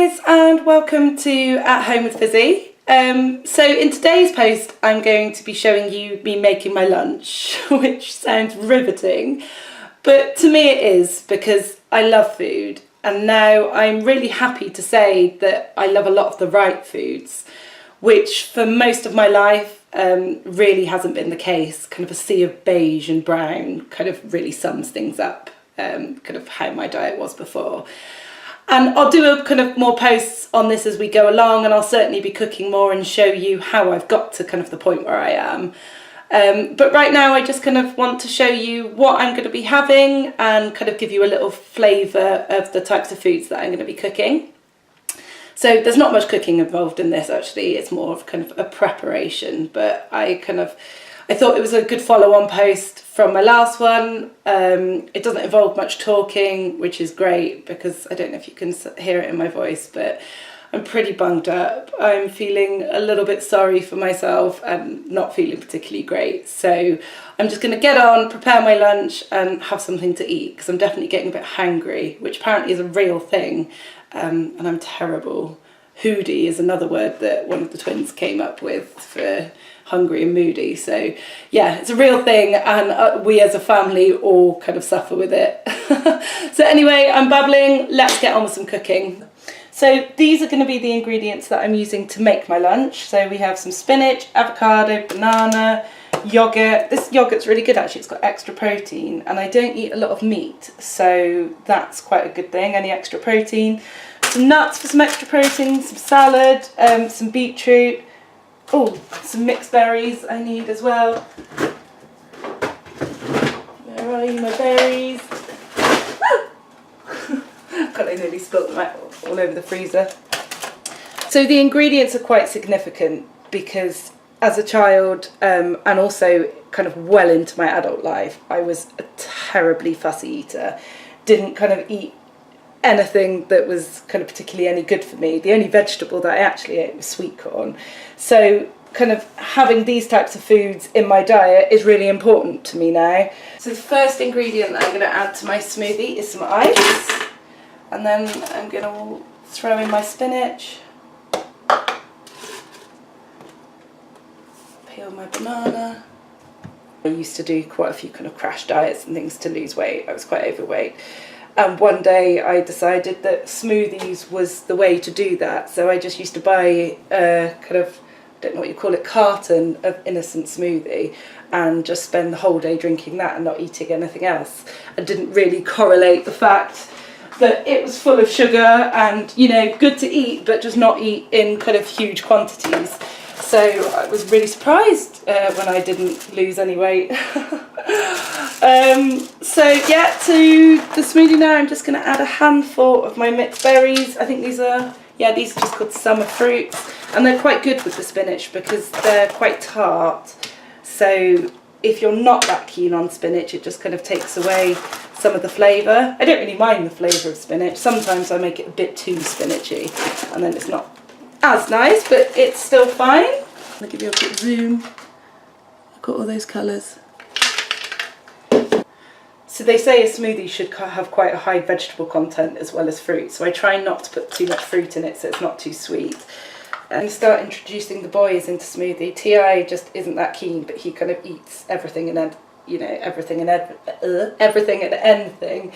guys, and welcome to At Home with Fizzy. So in today's post I'm going to be showing you me making my lunch, which sounds riveting, but to me it is because I love food, and now I'm really happy to say that I love a lot of the right foods, which for most of my life really hasn't been the case. Kind of a sea of beige and brown kind of really sums things up, kind of how my diet was before. And I'll do a kind of more posts on this as we go along, and I'll certainly be cooking more and show you how I've got to kind of the point where I am. But right now I just kind of want to show you what I'm going to be having and kind of give you a little flavour of the types of foods that I'm going to be cooking. So there's not much cooking involved in this actually, it's more of kind of a preparation, but I thought it was a good follow-on post from my last one. It doesn't involve much talking, which is great because I don't know if you can hear it in my voice, but I'm pretty bunged up. I'm feeling a little bit sorry for myself and not feeling particularly great. So I'm just going to get on, prepare my lunch and have something to eat because I'm definitely getting a bit hangry, which apparently is a real thing, and I'm terrible. Hoodie is another word that one of the twins came up with for hungry and moody. So yeah, it's a real thing, and we as a family all kind of suffer with it. So anyway, I'm babbling, let's get on with some cooking. So these are going to be the ingredients that I'm using to make my lunch. So we have some spinach, avocado, banana, yogurt. This yogurt's really good actually, it's got extra protein, and I don't eat a lot of meat, so that's quite a good thing, any extra protein. Some nuts for some extra protein, some salad, some beetroot. Oh, some mixed berries I need as well. Where are you, my berries? God, I nearly spilt them out all over the freezer. So the ingredients are quite significant because as a child, and also kind of well into my adult life, I was a terribly fussy eater. Didn't kind of eat anything that was kind of particularly any good for me. The only vegetable that I actually ate was sweet corn. So kind of having these types of foods in my diet is really important to me now. So the first ingredient that I'm going to add to my smoothie is some ice, and then I'm going to throw in my spinach, peel my banana. I used to do quite a few kind of crash diets and things to lose weight. I was quite overweight. And one day I decided that smoothies was the way to do that. So I just used to buy a kind of, I don't know what you call it, carton of innocent smoothie and just spend the whole day drinking that and not eating anything else. I didn't really correlate the fact that it was full of sugar and, you know, good to eat, but just not eat in kind of huge quantities. So I was really surprised when I didn't lose any weight. So yeah, to the smoothie now I'm just going to add a handful of my mixed berries. I think these are just called summer fruits, and they're quite good with the spinach because they're quite tart. So if you're not that keen on spinach, it just kind of takes away some of the flavour. I don't really mind the flavour of spinach. Sometimes I make it a bit too spinachy and then it's not as nice, but it's still fine. I'll give you a quick zoom. I've got all those colours. So they say a smoothie should have quite a high vegetable content as well as fruit, so I try not to put too much fruit in it so it's not too sweet. And start introducing the boys into smoothie. T.I. just isn't that keen, but he kind of eats everything and everything and anything.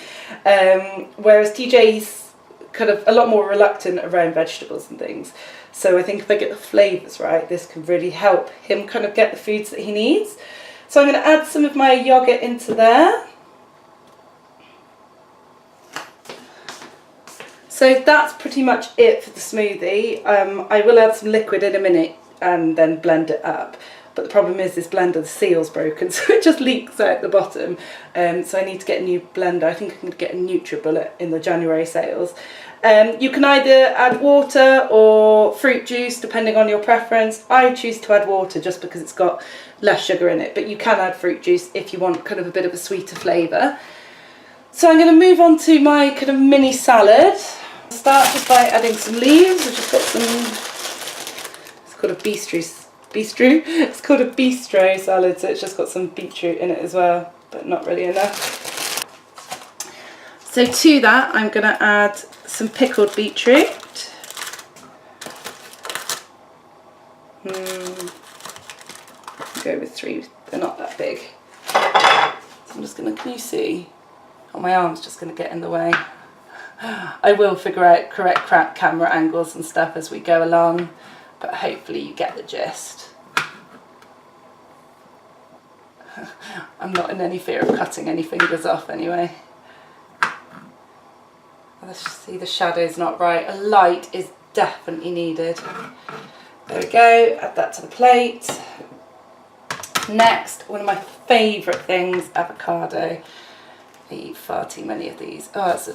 Whereas TJ's kind of a lot more reluctant around vegetables and things. So I think if I get the flavours right, this can really help him kind of get the foods that he needs. So I'm going to add some of my yogurt into there. So that's pretty much it for the smoothie. I will add some liquid in a minute and then blend it up. But the problem is this blender, the seal's broken, so it just leaks out the bottom. So I need to get a new blender. I think I can get a NutriBullet in the January sales. You can either add water or fruit juice, depending on your preference. I choose to add water just because it's got less sugar in it, but you can add fruit juice if you want kind of a bit of a sweeter flavour. So I'm going to move on to my kind of mini salad. Start just by adding some leaves. I've just got some, it's called a it's called a bistro salad, so it's just got some beetroot in it as well, but not really enough. So to that I'm going to add some pickled beetroot. Go with 3, they're not that big. So I'm just gonna, can you see? Oh, my arm's just gonna get in the way. I will figure out correct camera angles and stuff as we go along, but hopefully you get the gist. I'm not in any fear of cutting any fingers off anyway. Let's see, the shadow's not right. A light is definitely needed. There we go, add that to the plate. Next, one of my favourite things, avocado. I eat far too many of these. Oh, it's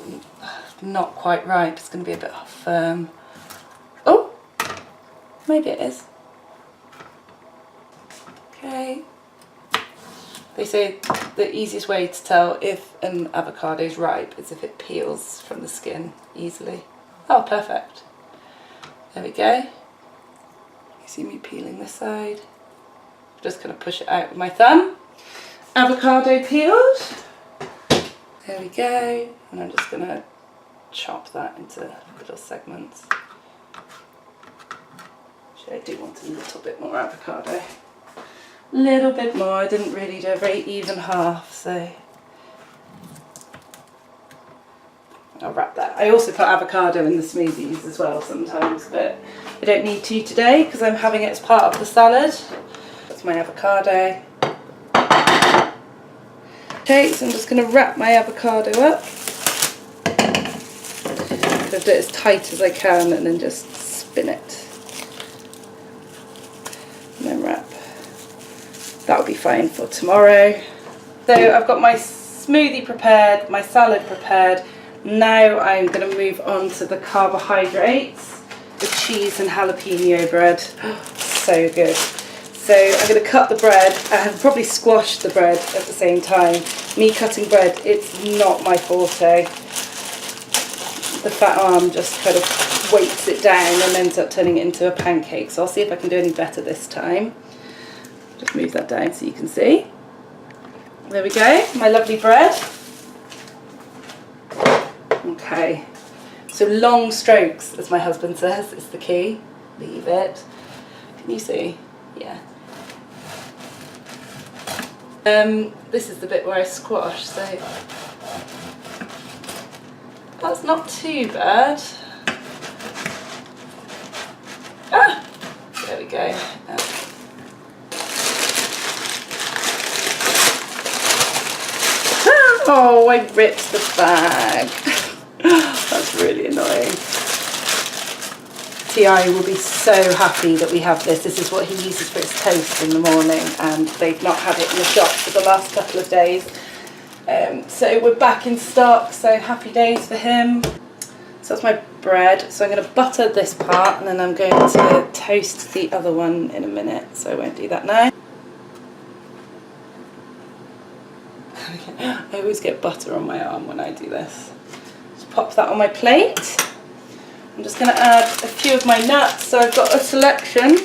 not quite ripe. It's going to be a bit firm. Oh, maybe it is. Okay. They say the easiest way to tell if an avocado is ripe is if it peels from the skin easily. Oh, perfect. There we go. You see me peeling this side. Just going to push it out with my thumb. Avocado peeled. There we go. And I'm just going to chop that into little segments. Actually, I do want a little bit more avocado. Little bit more. I didn't really do a very even half, so I'll wrap that. I also put avocado in the smoothies as well sometimes, but I don't need to today because I'm having it as part of the salad. That's my avocado. Okay, so I'm just going to wrap my avocado up. Do it as tight as I can and then just spin it. And then wrap. That'll be fine for tomorrow. So I've got my smoothie prepared, my salad prepared. Now I'm going to move on to the carbohydrates. The cheese and jalapeno bread. So good. So I'm going to cut the bread. I have probably squashed the bread at the same time. Me cutting bread, it's not my forte. The fat arm just kind of weights it down and ends up turning it into a pancake. So I'll see if I can do any better this time. Just move that down so you can see. There we go, my lovely bread. Okay, so long strokes, as my husband says, is the key. Leave it. Can you see? Yeah. This is the bit where I squash, so that's not too bad. Ah, there we go. Oh, I ripped the bag. That's really annoying. T.I. will be so happy that we have this. This is what he uses for his toast in the morning, and they've not had it in the shop for the last couple of days. So we're back in stock, so happy days for him. So that's my bread. So I'm going to butter this part, and then I'm going to toast the other one in a minute, so I won't do that now. I always get butter on my arm when I do this. Just pop that on my plate. I'm just going to add a few of my nuts. So I've got a selection.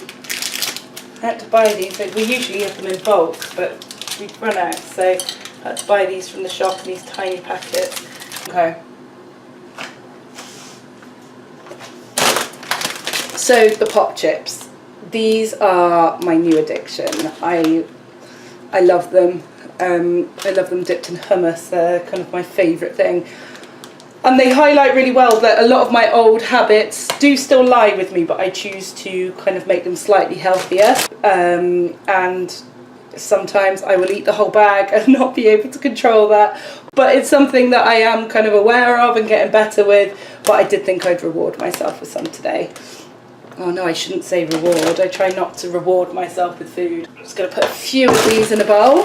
I had to buy these. We usually have them in bulk, but we've run out. So I had to buy these from the shop in these tiny packets. Okay. So the pop chips. These are my new addiction. I love them. I love them dipped in hummus. They're kind of my favourite thing. And they highlight really well that a lot of my old habits do still lie with me, but I choose to kind of make them slightly healthier. And sometimes I will eat the whole bag and not be able to control that. But it's something that I am kind of aware of and getting better with. But I did think I'd reward myself with some today. Oh no, I shouldn't say reward. I try not to reward myself with food. I'm just going to put a few of these in a bowl.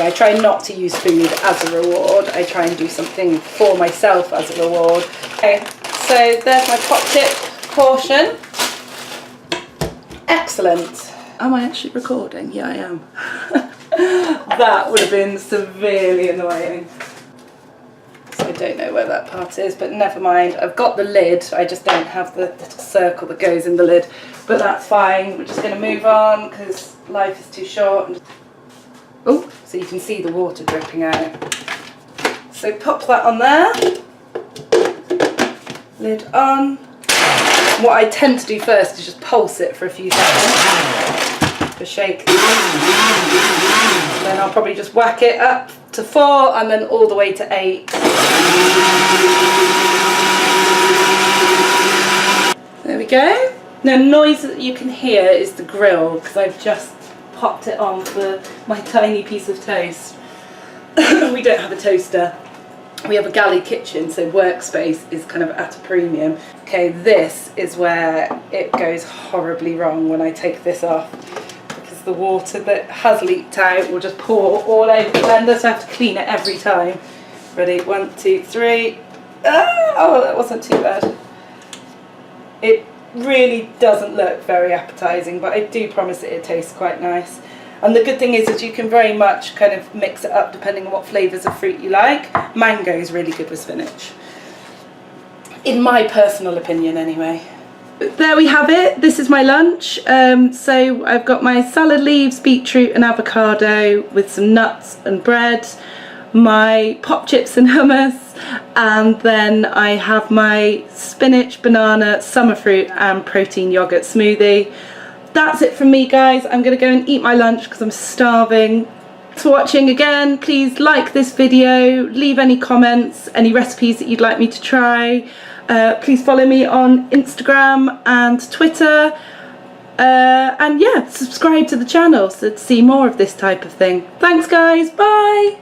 I try not to use food as a reward. I try and do something for myself as a reward. Okay, so there's my pop chip portion. Excellent. Am I actually recording? Yeah, I am. That would have been severely annoying. So I don't know where that part is, but never mind. I've got the lid. I just don't have the little circle that goes in the lid, but that's fine. We're just going to move on because life is too short. Oh, so you can see the water dripping out. So pop that on there. Lid on. What I tend to do first is just pulse it for a few seconds. Just shake. Then I'll probably just whack it up to 4 and then all the way to 8. There we go. Now, the noise that you can hear is the grill because I've just popped it on for my tiny piece of toast. We don't have a toaster. We have a galley kitchen, so workspace is kind of at a premium. Okay, this is where it goes horribly wrong when I take this off, because the water that has leaked out will just pour all over the blender, so I have to clean it every time. Ready, 1, 2, 3. Oh, that wasn't too bad. It really doesn't look very appetising, but I do promise it tastes quite nice. And the good thing is you can very much kind of mix it up depending on what flavours of fruit you like. Mango is really good with spinach, in my personal opinion anyway. There we have it. This is my lunch. So I've got my salad leaves, beetroot and avocado with some nuts and bread, my pop chips and hummus, and then I have my spinach, banana, summer fruit and protein yogurt smoothie. That's it from me, guys. I'm going to go and eat my lunch because I'm starving. Thanks for watching again. Please like this video, leave any comments, any recipes that you'd like me to try. Please follow me on Instagram and Twitter. And yeah, subscribe to the channel to see more of this type of thing. Thanks, guys. Bye.